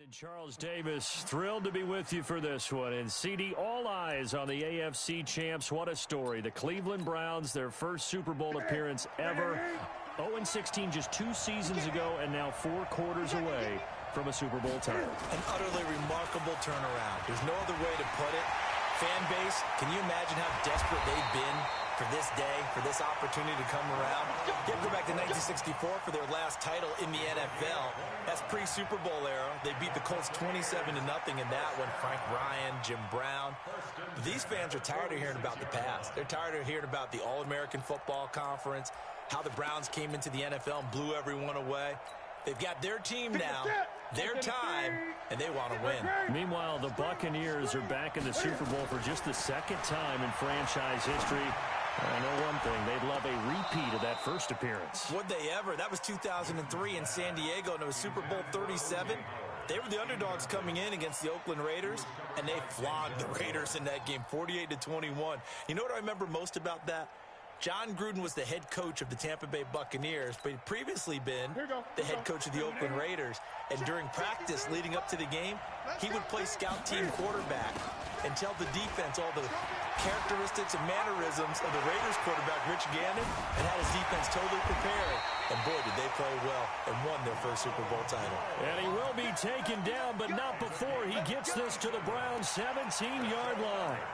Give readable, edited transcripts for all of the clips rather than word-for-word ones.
And Charles Davis, thrilled to be with you for this one. And CD, all eyes on the AFC champs. What a story. The Cleveland Browns, their first Super Bowl appearance ever. 0-16 just 2 seasons ago, and now 4 quarters away from a Super Bowl title. An utterly remarkable turnaround. There's no other way to put it. Fan base, can you imagine how desperate they've been for this day, for this opportunity to come around? You have to go back to 1964 for their last title in the NFL. That's pre-Super Bowl era. They beat the Colts 27-0 in that one. Frank Ryan, Jim Brown. But these fans are tired of hearing about the past. They're tired of hearing about the All-American Football Conference, how the Browns came into the NFL and blew everyone away. They've got their team now, their time, and they want to win. Meanwhile, the Buccaneers are back in the Super Bowl for just the 2nd time in franchise history. I know one thing, they'd love a repeat of that first appearance. Would they ever? That was 2003 in San Diego, and it was Super Bowl 37. They were the underdogs coming in against the Oakland Raiders, and they flogged the Raiders in that game, 48-21. You know what I remember most about that? John Gruden was the head coach of the Tampa Bay Buccaneers, but he'd previously been the head coach of the Oakland Raiders. And during practice leading up to the game, he would play scout team quarterback and tell the defense all the characteristics and mannerisms of the Raiders quarterback, Rich Gannon, and had his defense totally prepared. And boy, did they play well and won their first Super Bowl title. And he will be taken down, but not before he gets this to the Browns' 17-yard line.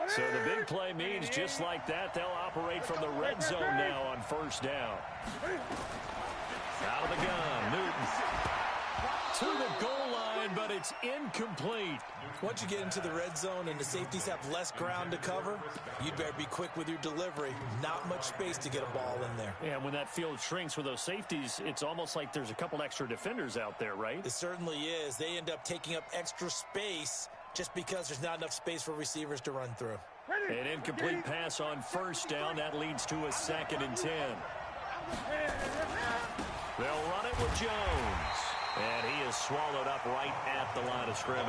So the big play means just like that, they'll operate from the red zone now on 1st down. Out of the gun, Newton. To the goal line, but it's incomplete. Once you get into the red zone and the safeties have less ground to cover, you'd better be quick with your delivery. Not much space to get a ball in there. Yeah, when that field shrinks with those safeties, it's almost like there's a couple extra defenders out there, right? It certainly is. They end up taking up extra space just because there's not enough space for receivers to run through. An incomplete pass on 1st down. That leads to a 2nd and 10. They'll run it with Jones. And he is swallowed up right at the line of scrimmage.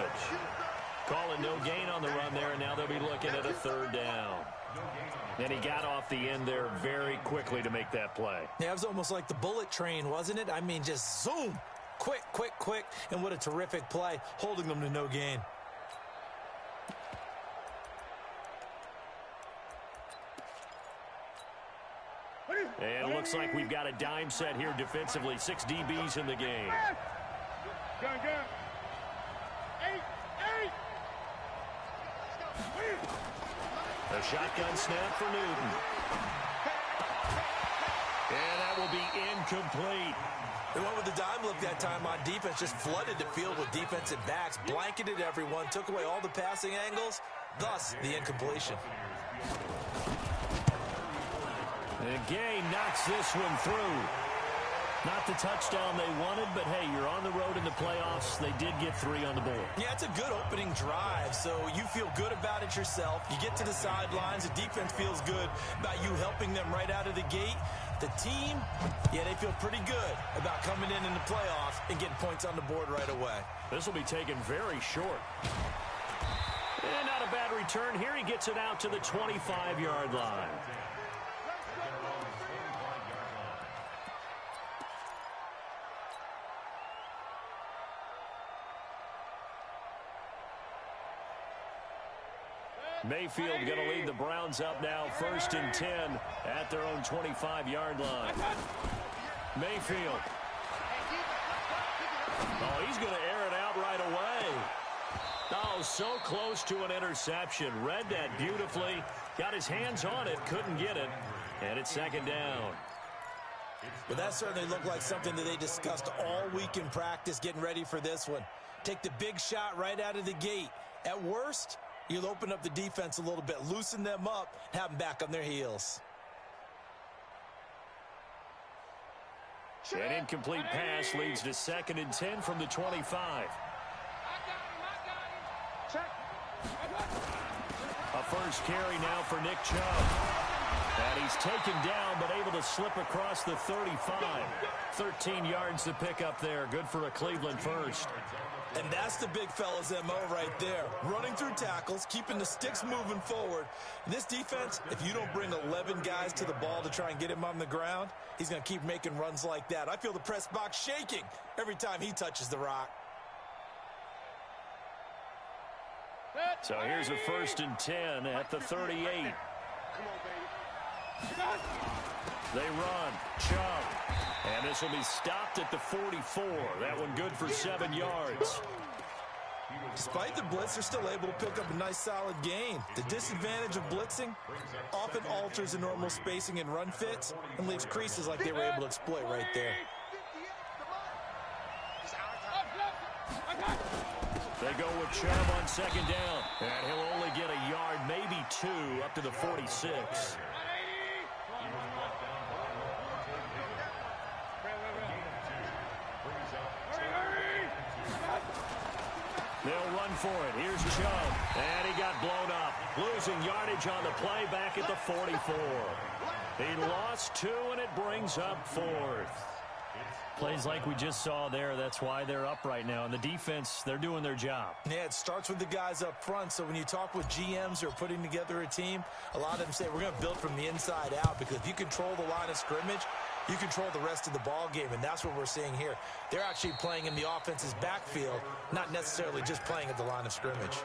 Calling no gain on the run there, and now they'll be looking at a 3rd down. And he got off the end there very quickly to make that play. Yeah, it was almost like the bullet train, wasn't it? I mean, just zoom. Quick, quick, quick. And what a terrific play, holding them to no gain. And it looks like we've got a dime set here defensively. 6 DBs in the game. Go. 8. A shotgun snap for Newton. And that will be incomplete. They went with the dime look that time on defense, just flooded the field with defensive backs, blanketed everyone, took away all the passing angles, thus the incompletion. And Gay knocks this one through. Not the touchdown they wanted, but hey, you're on the road in the playoffs. They did get 3 on the board. Yeah, it's a good opening drive, so you feel good about it yourself. You get to the sidelines, the defense feels good about you helping them right out of the gate. The team, yeah, they feel pretty good about coming in the playoffs and getting points on the board right away. This will be taken very short. And not a bad return here. He gets it out to the 25-yard line. Mayfield going to lead the Browns up now, 1st and 10 at their own 25-yard line. Mayfield. Oh, he's going to air it out right away. Oh, so close to an interception. Read that beautifully. Got his hands on it, couldn't get it. And it's 2nd down. Well, that certainly looked like something that they discussed all week in practice getting ready for this one. Take the big shot right out of the gate. At worst, you'll open up the defense a little bit, loosen them up, have them back on their heels. An incomplete pass leads to 2nd and 10 from the 25. A first carry now for Nick Chubb. And he's taken down, but able to slip across the 35. 13 yards to pick up there. Good for a Cleveland first. And that's the big fella's MO right there. Running through tackles, keeping the sticks moving forward. This defense, if you don't bring 11 guys to the ball to try and get him on the ground, he's going to keep making runs like that. I feel the press box shaking every time he touches the rock. So here's a 1st and 10 at the 38. They run. Chubb. And this will be stopped at the 44. That one good for 7 yards. Despite the blitz, they're still able to pick up a nice solid gain. The disadvantage of blitzing often alters the normal spacing and run fits and leaves creases like they were able to exploit right there. They go with Chubb on 2nd down. And he'll only get a yard, maybe 2, up to the 46. They'll run for it. Here's Chubb. And he got blown up. Losing yardage on the play back at the 44. He lost 2, and it brings up 4th. Plays like we just saw there. That's why they're up right now. And the defense, they're doing their job. Yeah, it starts with the guys up front. So when you talk with GMs who are putting together a team, a lot of them say we're going to build from the inside out, because if you control the line of scrimmage, you control the rest of the ball game, and that's what we're seeing here. They're actually playing in the offense's backfield, not necessarily just playing at the line of scrimmage.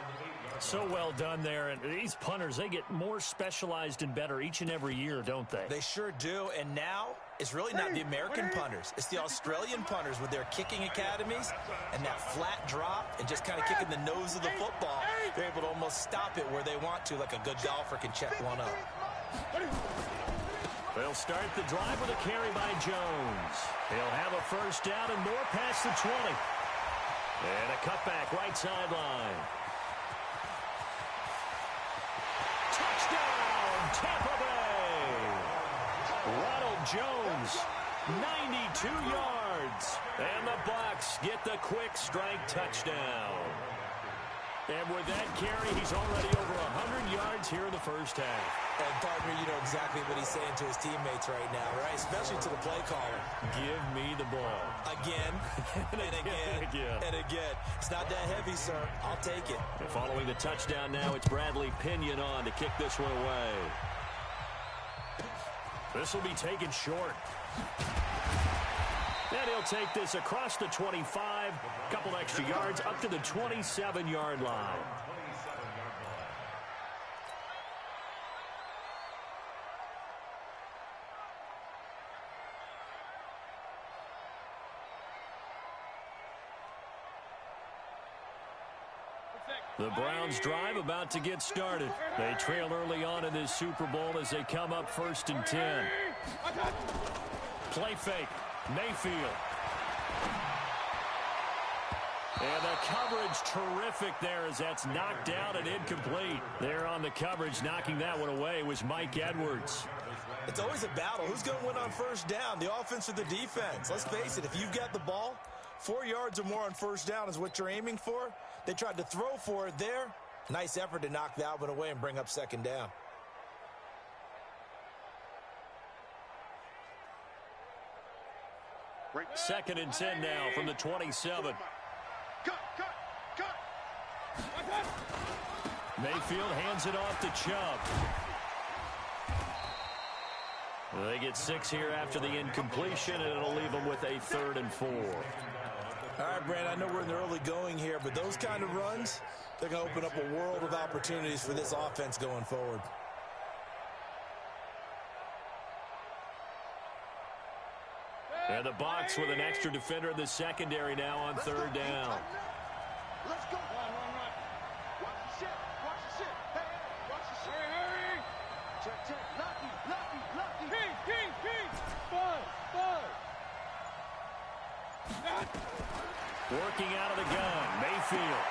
So well done there. And these punters, they get more specialized and better each and every year, don't they? They sure do. And now it's really not the American punters. It's the Australian punters with their kicking academies and that flat drop and just kind of kicking the nose of the football. They're able to almost stop it where they want to, like a good golfer can check one up. They'll start the drive with a carry by Jones. He'll have a 1st down and more past the 20. And a cutback right sideline. Touchdown, Tampa Bay! Ronald Jones, 92 yards. And the Bucs get the quick strike touchdown. And with that carry, he's already over 100 yards here in the 1st half. And, partner, you know exactly what he's saying to his teammates right now, right? Especially to the play caller. Give me the ball. Again, and again, and again. It's not that heavy, sir. I'll take it. And following the touchdown now, it's Bradley Pinion on to kick this one away. This will be taken short. And he'll take this across the 25, a couple extra yards, up to the 27-yard line. The Browns drive about to get started. They trail early on in this Super Bowl as they come up 1st and 10. Play fake. Mayfield. And the coverage terrific there as that's knocked down and incomplete. There on the coverage, knocking that one away was Mike Edwards. It's always a battle. Who's going to win on 1st down, the offense or the defense? Let's face it, if you've got the ball, 4 yards or more on 1st down is what you're aiming for. They tried to throw for it there. Nice effort to knock that one away and bring up 2nd down. Second and 10 now from the 27. Mayfield hands it off to Chubb. They get 6 here after the incompletion, and it'll leave them with a 3rd and 4. All right, Brandon, I know we're in the early going here, but those kind of runs, they're going to open up a world of opportunities for this offense going forward. And the Bucs with an extra defender in the secondary now on 3rd down. Let's go. Run. Watch the shit. Hey, watch the shit. Hurry. Check. Lucky. King. Bud. Working out of the gun. Mayfield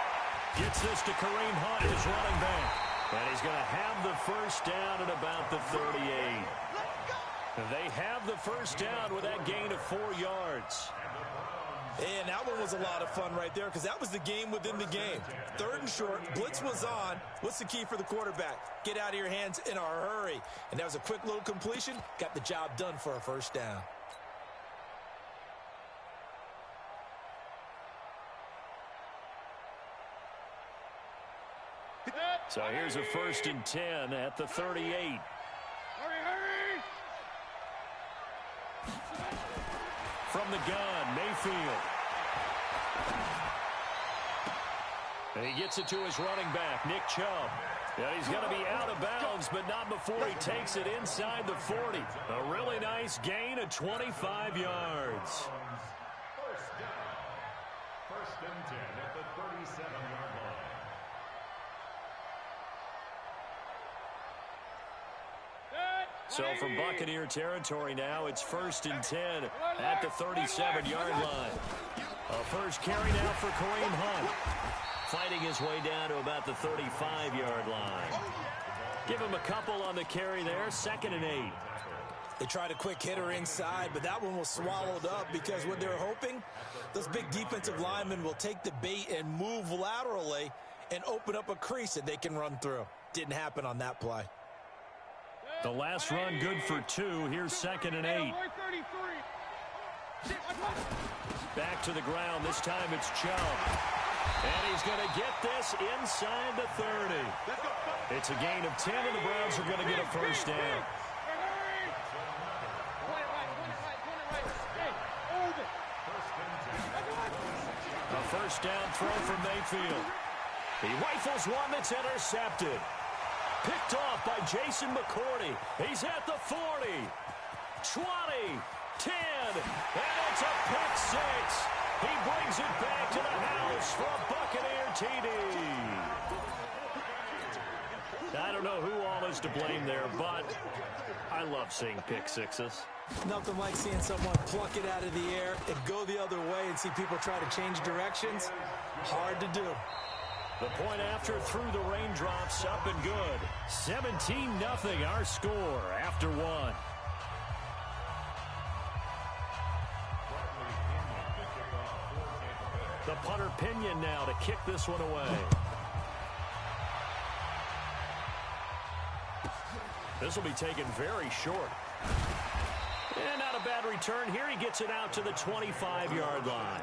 gets this to Kareem Hunt, his running back. And he's going to have the 1st down at about the 38. They have the 1st down with that gain of 4 yards. And that one was a lot of fun right there because that was the game within the game. 3rd and short, blitz was on. What's the key for the quarterback? Get out of your hands in a hurry. And that was a quick little completion. Got the job done for a first down. So here's a 1st and 10 at the 38. Hurry, hurry! From the gun, Mayfield. And he gets it to his running back, Nick Chubb. And he's going to be out of bounds, but not before he takes it inside the 40. A really nice gain of 25 yards. First down. 1st and 10 at the 37-yard line. So from Buccaneer territory now, it's 1st and 10 at the 37-yard line. A first carry now for Kareem Hunt. Fighting his way down to about the 35-yard line. Give him a couple on the carry there, 2nd and 8. They tried a quick hitter inside, but that one was swallowed up because what they're hoping, those big defensive linemen will take the bait and move laterally and open up a crease that they can run through. Didn't happen on that play. The last run good for 2. Here's 2nd and 8. Back to the ground. This time it's Chubb. And he's going to get this inside the 30. It's a gain of 10, and the Browns are going to get a first down. A first down throw from Mayfield. He rifles one that's intercepted. Picked off by Jason McCourty. He's at the 40, 20, 10, and it's a pick 6. He brings it back to the house for a Buccaneer TD. I don't know who all is to blame there, but I love seeing pick sixes. Nothing like seeing someone pluck it out of the air and go the other way and see people try to change directions. Hard to do. The point after through the raindrops, up and good. 17-0 our score after 1. The punter Pinion now to kick this one away. This will be taken very short. And not a bad return here. He gets it out to the 25-yard line.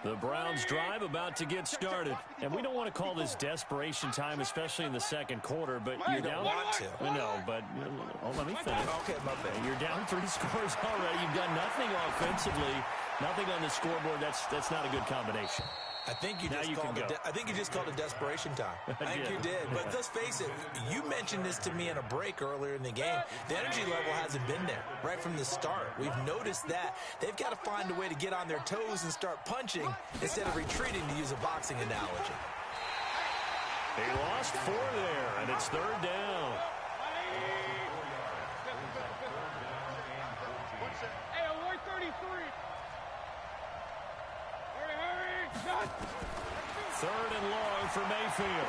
The Browns drive about to get started. And we don't want to call this desperation time, especially in the second quarter, but you're down. I know, but let me finish. Okay, my bad. You're down 3 scores already. You've done nothing offensively, nothing on the scoreboard. That's not a good combination. I think you just called it desperation time. I think you did. But let's face it, you mentioned this to me in a break earlier in the game. The energy level hasn't been there right from the start. We've noticed that. They've got to find a way to get on their toes and start punching instead of retreating, to use a boxing analogy. They lost 4 there, and it's 3rd down. Hey, alert 33. 3rd and long for Mayfield.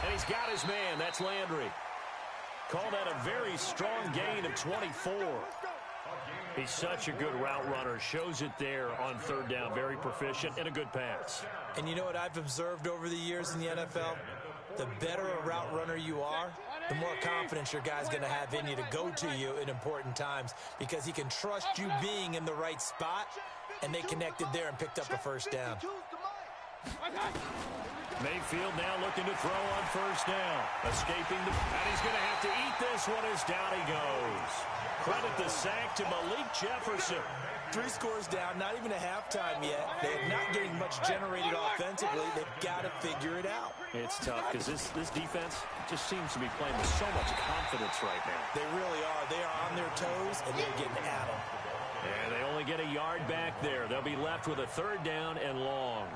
And he's got his man. That's Landry. Call that a very strong gain of 24. He's such a good route runner. Shows it there on 3rd down. Very proficient and a good pass. And you know what I've observed over the years in the NFL? The better a route runner you are, the more confidence your guy's going to have in you to go to you in important times, because he can trust you being in the right spot, and they connected there and picked up a first down. Mayfield now looking to throw on 1st down. Escaping and he's going to have to eat this one as down he goes. Credit the sack to Malik Jefferson. 3 scores down, not even a halftime yet. They're not getting much generated offensively. They've got to figure it out. It's tough because this defense just seems to be playing with so much confidence right now. They really are. They are on their toes, and they're getting at them. And they only get a yard back there. They'll be left with a 3rd down and long.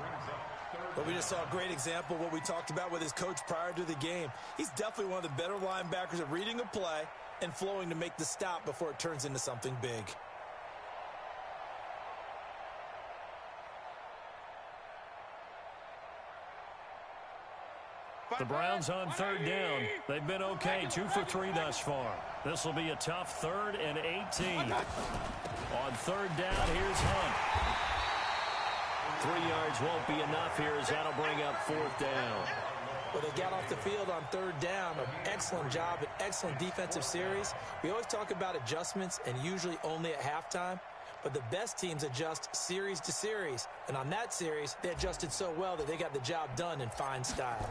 But we just saw a great example of what we talked about with his coach prior to the game. He's definitely one of the better linebackers at reading a play and flowing to make the stop before it turns into something big. The Browns on third down. They've been okay, 2 for 3 thus far. This will be a tough 3rd and 18. On third down, here's Hunt. 3 yards won't be enough here as that'll bring up 4th down. Well, they got off the field on third down. An excellent job, an excellent defensive series. We always talk about adjustments and usually only at halftime. But the best teams adjust series to series. And on that series, they adjusted so well that they got the job done in fine style.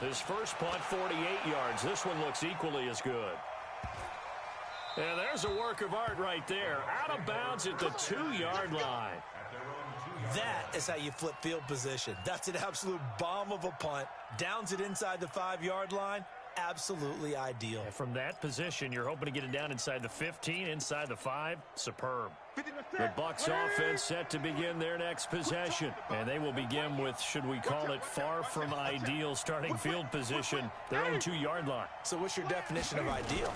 His first punt, 48 yards. This one looks equally as good. And there's a work of art right there. Out of bounds at the 2-yard line. That is how you flip field position. That's an absolute bomb of a punt. Downs it inside the 5-yard line. Absolutely ideal. And from that position, you're hoping to get it down inside the 15, inside the 5. Superb. The Bucs offense set to begin their next possession. And they will begin with, should we call it, far from ideal starting field position, their own 2-yard line. So what's your definition of ideal?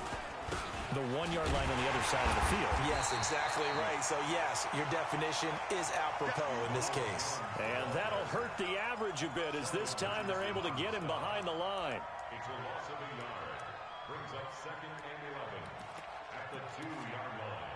The 1-yard line on the other side of the field. Yes, exactly right. So, yes, your definition is apropos in this case. And that'll hurt the average a bit as this time they're able to get him behind the line. It's a loss of a yard. Brings up 2nd and 11 at the 2-yard line.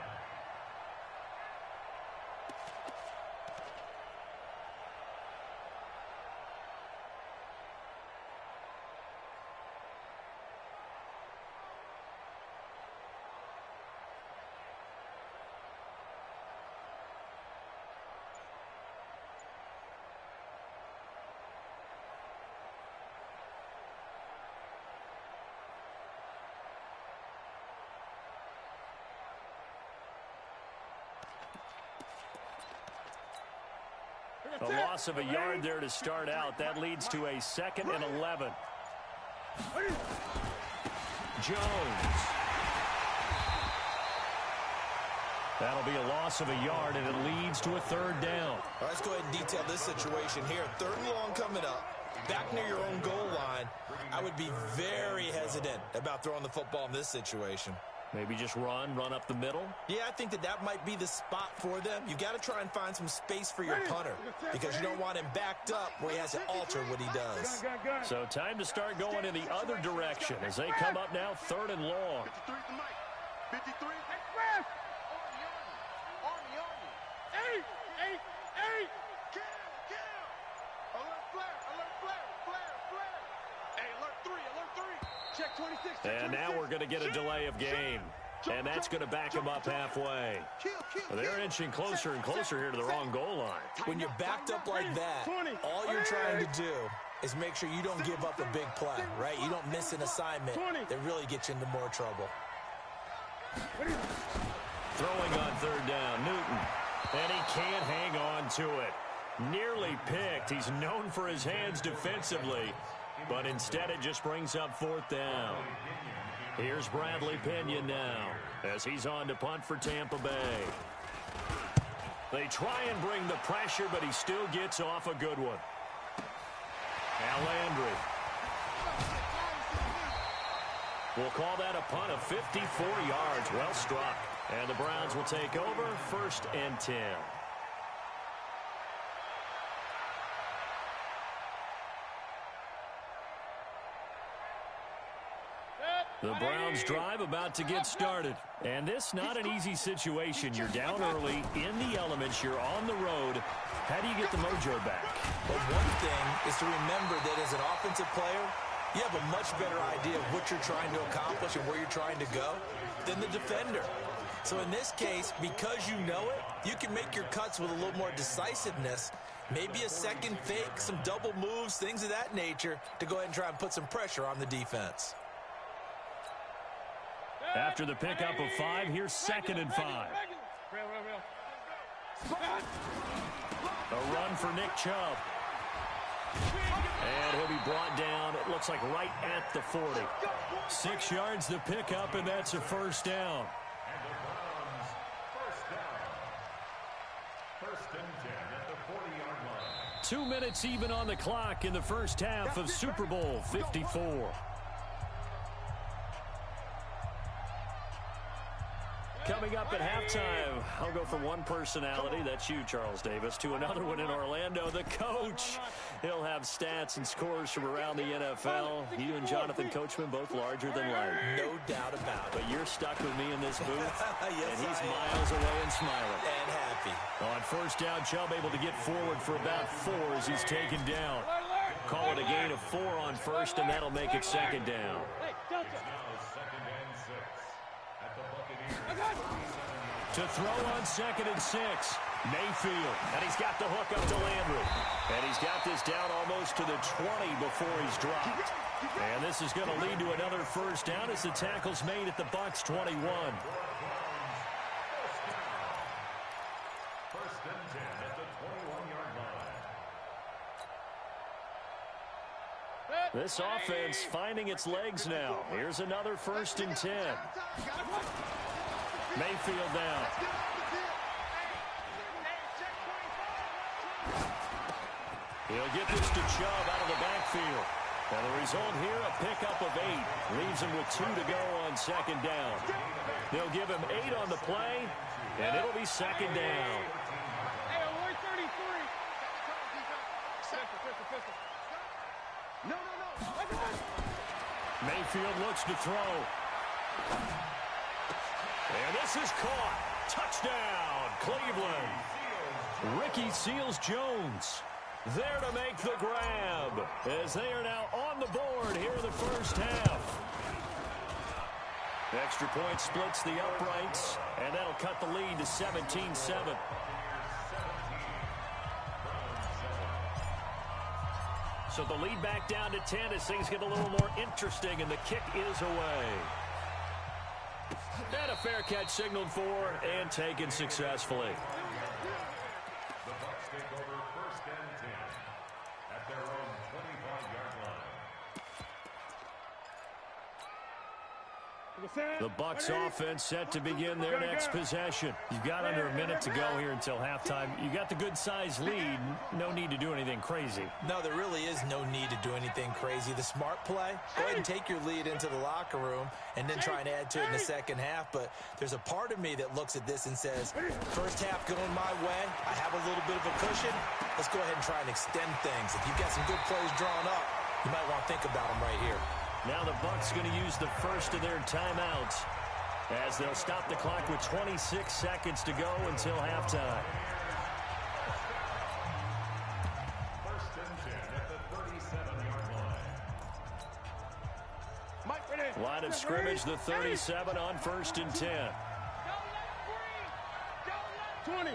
A loss of a yard there to start out. That leads to a 2nd and 11. Jones. That'll be a loss of a yard, and it leads to a 3rd down. All right, let's go ahead and detail this situation here. 3rd and long coming up. Back near your own goal line. I would be very hesitant about throwing the football in this situation. Maybe just run up the middle? Yeah, I think that might be the spot for them. You got to try and find some space for your punter because you don't want him backed up where he has to alter what he does. So time to start going in the other direction as they come up now 3rd and long. 53. Express. Army. 8. Kill. Alert flare. Hey, alert 3. Check 26. And now we're going to get a delay of game. And that's going to back them up halfway. They're inching closer and closer here to the wrong goal line. When you're backed up like that, all you're trying to do is make sure you don't give up a big play, right? You don't miss an assignment that really gets you into more trouble. Throwing on 3rd down, Newton. And he can't hang on to it. Nearly picked. He's known for his hands defensively. But instead it just brings up 4th down. Here's Bradley Pinion now as he's on to punt for Tampa Bay. They try and bring the pressure, but he still gets off a good one. Now Landry. We'll call that a punt of 54 yards. Well struck. And the Browns will take over 1st and 10. The Browns drive about to get started. And this not an easy situation. You're down early, in the elements, you're on the road. How do you get the mojo back? Well, one thing is to remember that as an offensive player, you have a much better idea of what you're trying to accomplish and where you're trying to go than the defender. So in this case, because you know it, you can make your cuts with a little more decisiveness. Maybe a second fake, some double moves, things of that nature to go ahead and try and put some pressure on the defense. After the pickup of 5, here's 2nd and 5. A run for Nick Chubb. And he'll be brought down, it looks like right at the 40. 6 yards the pickup, and that's a 1st down. And the Browns, 1st down. 1st and 10 at the 40-yard line. 2 minutes even on the clock in the first half of Super Bowl 54. Coming up at halftime, I'll go from one personality, that's you, Charles Davis, to another one in Orlando, the coach. He'll have stats and scores from around the NFL. You and Jonathan Coachman both larger than life. No doubt about it. But you're stuck with me in this booth, Yes, and he's I am. miles away and smiling. And happy. On first down, Chubb able to get forward for about 4 as he's taken down. Call it a gain of 4 on first, and that'll make it second down. Now second and 6 at the Buccaneers. To throw on second and 6, Mayfield. And he's got the hook up to Landry. And he's got this down almost to the 20 before he's dropped. And this is going to lead to another first down as the tackle's made at the Bucs 21. First and 10 at the 21-yard line. This offense finding its legs now. Here's another first and 10. Mayfield down. He'll get this to Chubb out of the backfield. And the result here, a pickup of 8. Leaves him with 2 to go on second down. They'll give him 8 on the play, and it'll be second down. Mayfield looks to throw. And this is caught. Touchdown, Cleveland. Ricky Seals-Jones there to make the grab as they are now on the board here in the first half. Extra point splits the uprights, and that'll cut the lead to 17-7. So the lead back down to 10 as things get a little more interesting, and the kick is away. And a fair catch signaled for and taken successfully. The Bucs take over first and 10 at their own 25-yard line. The Bucs offense set to begin their next possession. You've got under a minute to go here until halftime. You got the good-sized lead. No need to do anything crazy. No, there really is no need to do anything crazy. The smart play, go ahead and take your lead into the locker room and then try and add to it in the second half. But there's a part of me that looks at this and says, first half going my way, I have a little bit of a cushion. Let's go ahead and try and extend things. If you've got some good plays drawn up, you might want to think about them right here. Now the Bucs going to use the first of their timeouts as they'll stop the clock with 26 seconds to go until halftime. First and 10 at the 37-yard line. Line of scrimmage, the 37 on first and 10. 20.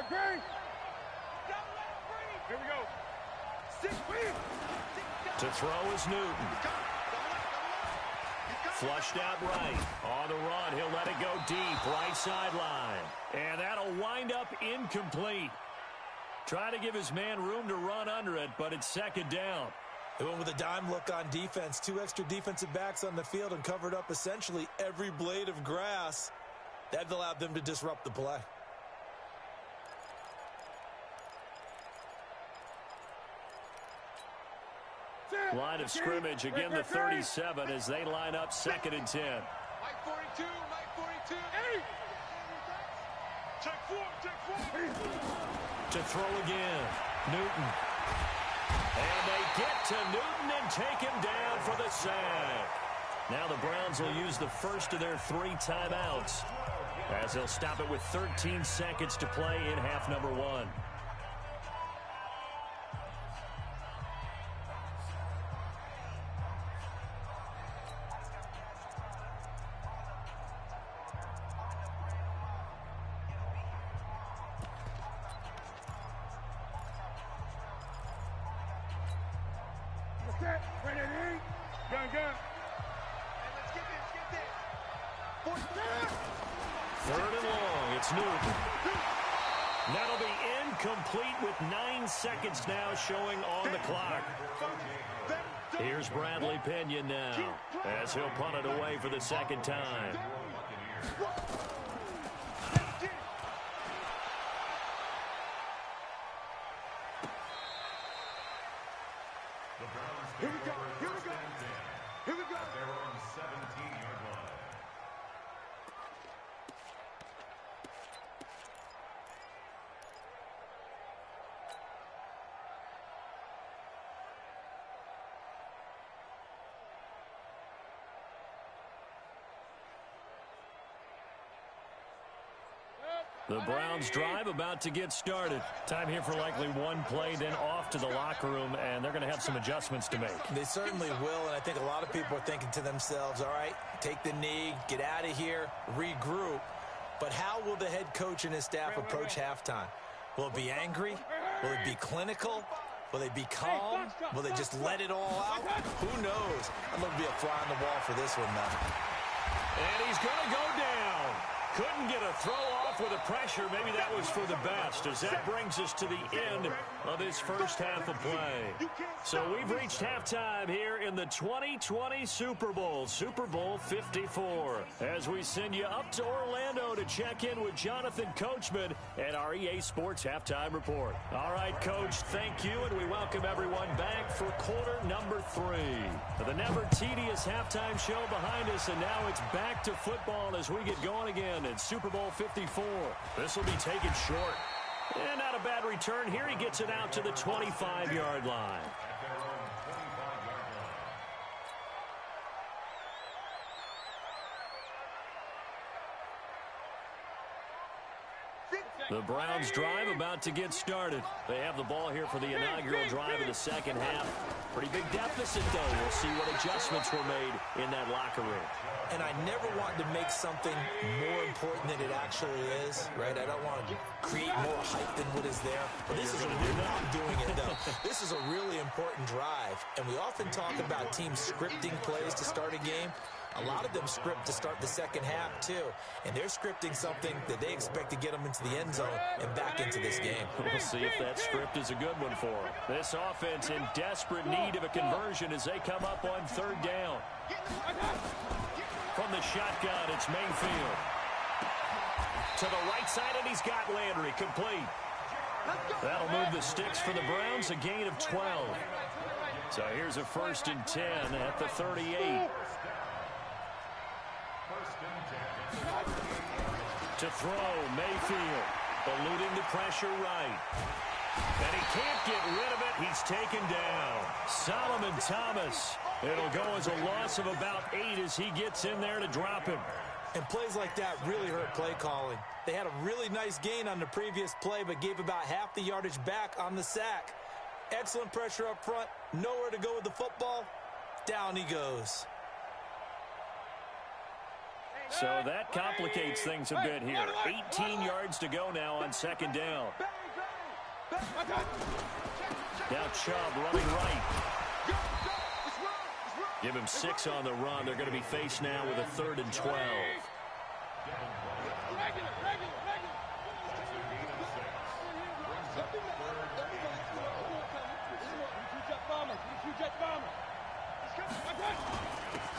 Greg. Here we go. 6 feet. To throw is Newton. Flushed out right. On the run, he'll let it go deep. Right sideline. And that'll wind up incomplete. Trying to give his man room to run under it, but it's second down. They went with a dime look on defense. 2 extra defensive backs on the field and covered up essentially every blade of grass. That allowed them to disrupt the play. Line of scrimmage, again the 37 as they line up second and 10. Mike 42, Mike 42. 8. Check 4. To throw again, Newton. And they get to Newton and take him down for the sack. Now the Browns will use the first of their 3 timeouts as they'll stop it with 13 seconds to play in half number 1. Gun. Hey, let's get this. 3rd and long, it's Newton. That'll be incomplete with 9 seconds now showing on the clock. Here's Bradley Pinion now as he'll punt it away for the second time. The Browns take over first and 10 at their own 17-yard line. The Browns drive about to get started. Time here for likely one play, then off to the locker room, and they're going to have some adjustments to make. They certainly will, and I think a lot of people are thinking to themselves, all right, take the knee, get out of here, regroup. But how will the head coach and his staff approach halftime? Will it be angry? Will it be clinical? Will they be calm? Will they just let it all out? Who knows? I'd love to be a fly on the wall for this one, though. And he's going to go down. Couldn't get a throw off with the pressure. Maybe that was for the best, as that brings us to the end of this first half of play. So we've reached halftime here in the 2020 Super Bowl, Super Bowl 54, as we send you up to Orlando to check in with Jonathan Coachman and our EA Sports Halftime Report. All right, Coach, thank you, and we welcome everyone back for quarter number 3. The never tedious halftime show behind us, and now it's back to football as we get going again in Super Bowl 54. This will be taken short. And not a bad return here. He gets it out to the 25-yard line. The Browns drive about to get started. They have the ball here for the inaugural drive of the second half. Pretty big deficit, though. We'll see what adjustments were made in that locker room. And I never want to make something more important than it actually is, right? I don't want to create more hype than what is there. But this is I'm doing it, though. This is a really important drive. And we often talk about teams scripting plays to start a game. A lot of them script to start the second half, too. And they're scripting something that they expect to get them into the end zone and back into this game. We'll see if that script is a good one for them. This offense in desperate need of a conversion as they come up on third down. From the shotgun, it's Mayfield. To the right side, and he's got Landry complete. That'll move the sticks for the Browns, a gain of 12. So here's a 1st and 10 at the 38. To throw, Mayfield, eluding the pressure right. And he can't get rid of it. He's taken down. Solomon Thomas. It'll go as a loss of about 8 as he gets in there to drop him. And plays like that really hurt play calling. They had a really nice gain on the previous play, but gave about half the yardage back on the sack. Excellent pressure up front. Nowhere to go with the football. Down he goes. So that complicates things a bit here. 18 yards to go now on second down. Now Chubb running right. Give him 6 on the run. They're going to be faced now with a 3rd and 12.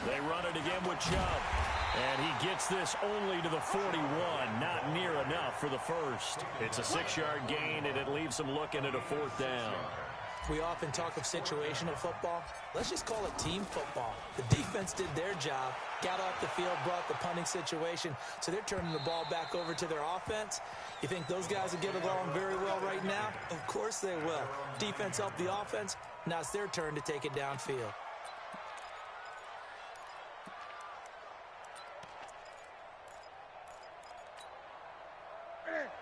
They run it again with Chubb. And he gets this only to the 41. Not near enough for the first. It's a 6-yard gain, and it leaves them looking at a 4th down. We often talk of situational football. Let's just call it team football. The defense did their job, got off the field, brought the punting situation, so they're turning the ball back over to their offense. You think those guys will get along very well right now? Of course they will. Defense helped the offense. Now it's their turn to take it downfield.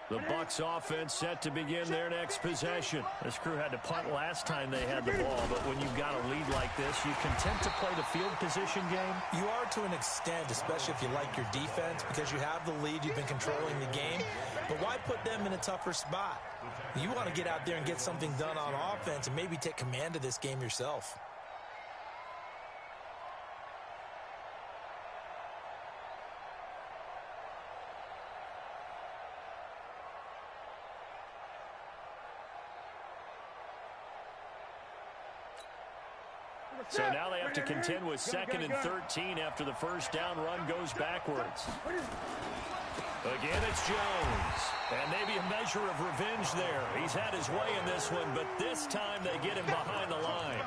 The Bucs offense set to begin their next possession. This crew had to punt last time they had the ball, but when you've got a lead like this, you content to play the field position game? You are to an extent, especially if you like your defense, because you have the lead, you've been controlling the game. But why put them in a tougher spot? You want to get out there and get something done on offense and maybe take command of this game yourself. So now they have to contend with 2nd and 13 after the first down run goes backwards. Again, it's Jones. And maybe a measure of revenge there. He's had his way in this one, but this time they get him behind the line.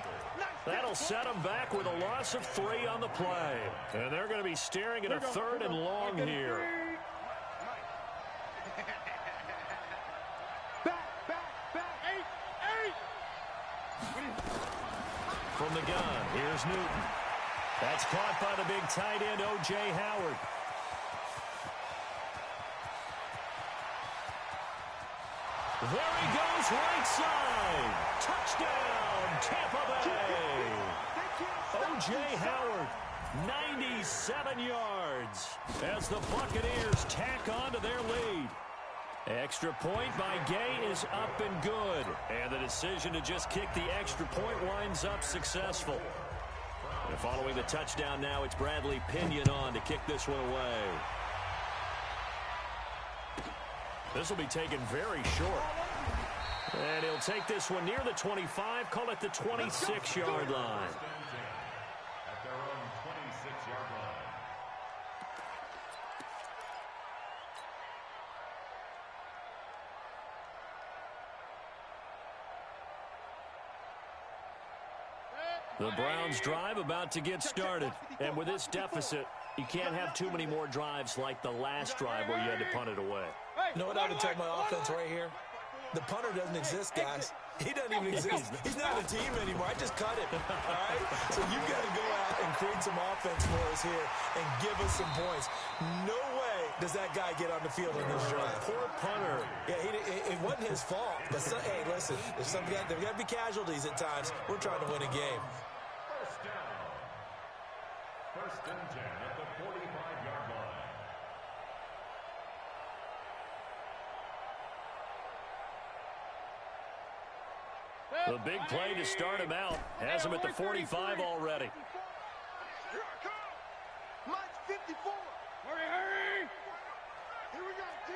That'll set him back with a loss of 3 on the play. And they're going to be staring at a 3rd and long here. From the gun, here's Newton. That's caught by the big tight end, O.J. Howard. There he goes, right side. Touchdown, Tampa Bay. O.J. Howard, 97 yards as the Buccaneers tack on to their lead. Extra point by Gay is up and good. And the decision to just kick the extra point winds up successful. And following the touchdown now, it's Bradley Pinion on to kick this one away. This will be taken very short. And he'll take this one near the 25, call it the 26-yard line. At their own 26-yard line. The Browns drive about to get started. And with this deficit, you can't have too many more drives like the last drive where you had to punt it away. You know what I would tell my offense right here? The punter doesn't exist, guys. He doesn't even exist. He's not a team anymore. I just cut him, all right? So you've got to go out and create some offense for us here and give us some points. No way does that guy get on the field in this drive. Poor punter. Yeah, it wasn't his fault. But hey, listen, there's got to be casualties at times. We're trying to win a game. First down. First and 10 at the 45-yard line. The big play to start him out. Has him at the 45 already. Here I come. Mike's 54. Hurry, hurry. Here we go, D.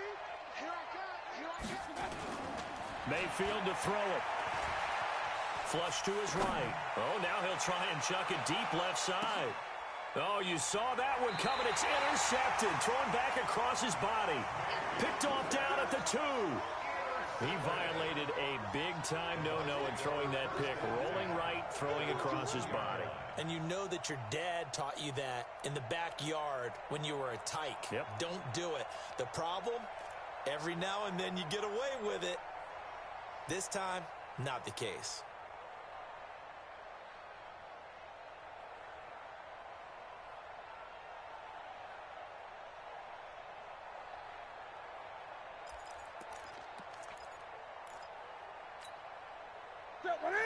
Here I come. Here I come. Mayfield to throw it. Flush to his right. Oh, now he'll try and chuck it deep left side. Oh, you saw that one coming. It's intercepted. Thrown back across his body. Picked off down at the 2. He violated a big-time no-no in throwing that pick. Rolling right, throwing across his body. And you know that your dad taught you that in the backyard when you were a tyke. Yep. Don't do it. The problem, every now and then you get away with it. This time, not the case.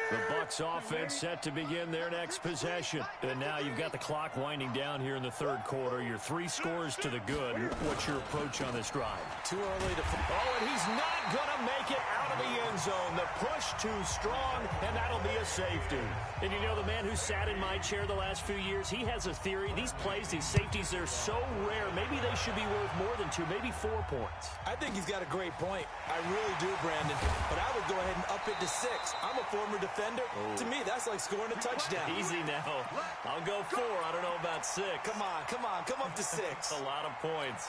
The Bucs offense set to begin their next possession. And now you've got the clock winding down here in the third quarter. You're 3 scores to the good. What's your approach on this drive? Too early to... Oh, and he's not going to make it out of the end zone. The push too strong, and that'll be a safety. And you know, the man who sat in my chair the last few years, he has a theory. These plays, these safeties, they're so rare. Maybe they should be worth more than 2, maybe 4 points. I think he's got a great point. I really do, Brandon. But I would go ahead and up it to 6. I'm a former defender. Oh. To me, that's like scoring a touchdown. Easy now. I'll go 4. I don't know about 6. Come on. Come up to 6. A lot of points.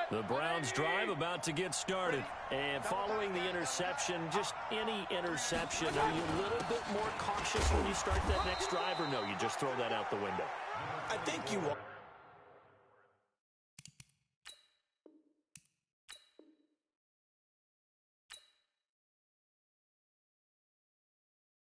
The Browns drive about to get started. And following the interception, just any interception, are you a little bit more cautious when you start that next drive, or no, you just throw that out the window? I think you are.